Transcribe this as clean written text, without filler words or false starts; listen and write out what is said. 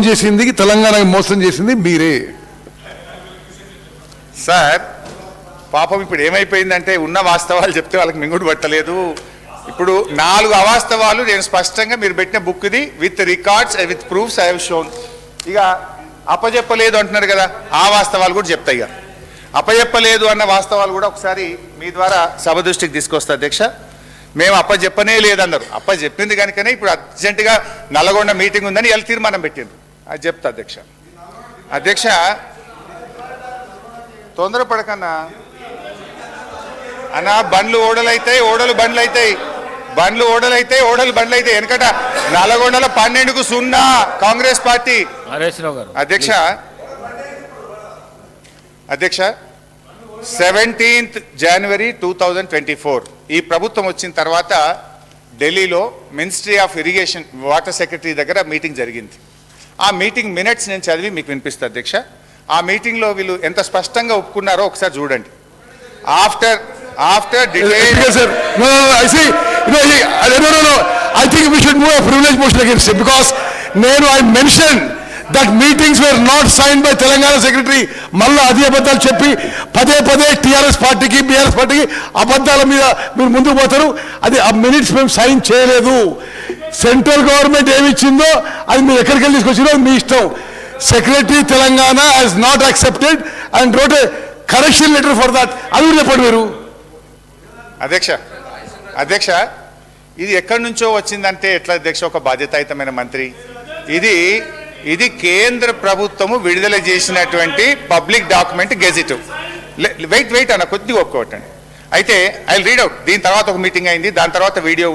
చేసింది తెలంగాణకి మోసం చేసింది మీరే సార్. పాపం ఇప్పుడు ఏమైపోయిందంటే ఉన్న వాస్తవాలు చెప్తే వాళ్ళకి మింగుడు పట్టలేదు. ఇప్పుడు 4 అవాస్తవాలు నేను స్పష్టంగా మీరు పెట్టిన బుక్ ఇది with records with proofs I have shown. ఇక అప్పచెప్పలేదు అంటున్నారు కదా, ఆ వాస్తవాలు కూడా చెప్తాయి. ఇక అప్పచెప్పలేదు అన్న వాస్తవాలు కూడా ఒకసారి మీ ద్వారా సభ దృష్టికి తీసుకొస్తా అధ్యక్ష. మేము అప్పచెప్పనే లేదన్నారు, అప్పచెప్పింది కనుకనే ఇప్పుడు అర్జెంటుగా నల్గొండ మీటింగ్ ఉందని ఎలా తీర్మానం పెట్టింది అది చెప్తా అధ్యక్ష. అధ్యక్ష తొందరపడకన్నా అన్నా, బండ్లు ఓడలైతాయి, ఓడలు బండ్లు అవుతాయి, బండ్లు ఓడలైతాయి, ఓడలు బండ్లు అవుతాయి. వెనకట నల్గొండలో 12కు 0 కాంగ్రెస్ పార్టీ. అధ్యక్ష అధ్యక్ష 17th January 2024 ఈ ప్రభుత్వం వచ్చిన తర్వాత ఢిల్లీలో ministry of irrigation water secretary దగ్గర మీటింగ్ జరిగింది. ఆ మీటింగ్ మినిట్స్ నేను చదివి మీకు వినిపిస్తా అధ్యక్ష. ఆ మీటింగ్లో వీళ్ళు ఎంత స్పష్టంగా ఒప్పుకున్నారో ఒకసారి చూడండి. After detailed... sir, no, I see, no, I think we should move a privilege motion against it because I mentioned that meetings were not signed by Telangana secretary. మళ్ళా అది అబద్ధాలు చెప్పి పదే టీఆర్ఎస్ పార్టీకి బీఆర్ఎస్ పార్టీకి అబద్ధాల మీద మీరు ముందుకు పోతారు. అది ఆ మినిట్స్ మేము సైన్ చేయలేదు. సెంట్రల్ గవర్నమెంట్ ఏమి ఇచ్చిందో అది మీరు ఎక్కడికి వెళ్ళి తీసుకొచ్చిందో మీ ఇష్టం. Secretary Telangana has not accepted and wrote a correction letter for that. అది కూడా చెప్పండి మీరు. అధ్యక్ష ఇది ఎక్కడి నుంచో వచ్చిందంటే ఎట్లా అధ్యక్ష? ఒక బాధ్యతాయుతమైన మంత్రి ఇది కేంద్ర ప్రభుత్వము విడుదల చేసినటువంటి పబ్లిక్ డాక్యుమెంట్ గెజిట్. వెయిట్ అన్న కొద్దిగా ఒప్పుకోవటండి. అయితే ఐ రీడ్ అవుట్. దీని తర్వాత ఒక మీటింగ్ అయింది, దాని తర్వాత వీడియో